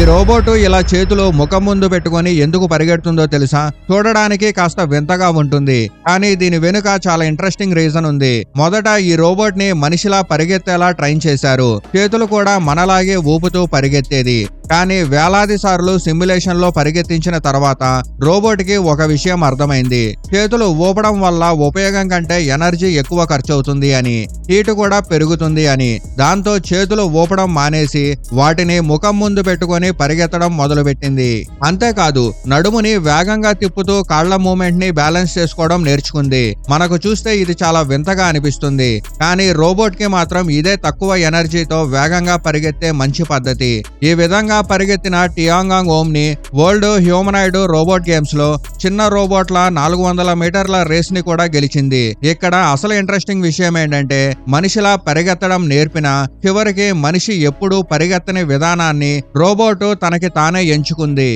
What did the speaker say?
Robot ఇలా చేతులు ముఖం ముందు పెట్టుకొని ఎందుకు పరిగెడుతుందో తెలుసా? చూడడానికి కాస్త వింతగా ఉంటుంది, కానీ దీని వెనుక చాలా ఇంట్రెస్టింగ్ రీజన్ ఉంది. మొదట ఈ రోబోట్ ని మనిషిలా పరిగెత్తేలా ట్రైన్ చేశారు. చేతులు కూడా మనలాగే ఊపుతూ పరిగెత్తేది. కానీ వేలాది సార్లు సిమ్యులేషన్ లో పరిగెత్తించిన తర్వాత రోబోట్ కి ఒక విషయం అర్థమైంది. చేతులు ఊపడం వల్ల ఉపయోగం కంటే ఎనర్జీ ఎక్కువ ఖర్చు అవుతుంది అని, హీట్ కూడా పెరుగుతుంది అని. దాంతో చేతులు ఊపడం మానేసి వాటిని ముఖం ముందు పెట్టుకొని పరిగెత్తడం మొదలుపెట్టింది. అంతేకాదు, నడుముని వేగంగా తిప్పుతూ కాళ్ల మూమెంట్ ని బ్యాలెన్స్ చేసుకోవడం నేర్చుకుంది. మనకు చూస్తే ఇది చాలా వింతగా అనిపిస్తుంది, కానీ రోబోట్ కి మాత్రం ఇదే తక్కువ ఎనర్జీతో వేగంగా పరిగెత్తే మంచి పద్ధతి. ఈ విధంగా పరిగెత్తిన టియాంగాంగ్ ఓమ్ ని వరల్డ్ హ్యూమనాయిడ్ రోబోట్ గేమ్స్ లో చిన్న రోబోట్ల 400 మీటర్ల రేస్ ని కూడా గెలిచింది. ఇక్కడ అసలు ఇంట్రెస్టింగ్ విషయం ఏంటంటే, మనిషిలా పరిగెత్తడం నేర్పిన చివరికి మనిషి ఎప్పుడూ పరిగెత్తని విధానాన్ని రోబోట్ తనకి తానే ఎంచుకుంది.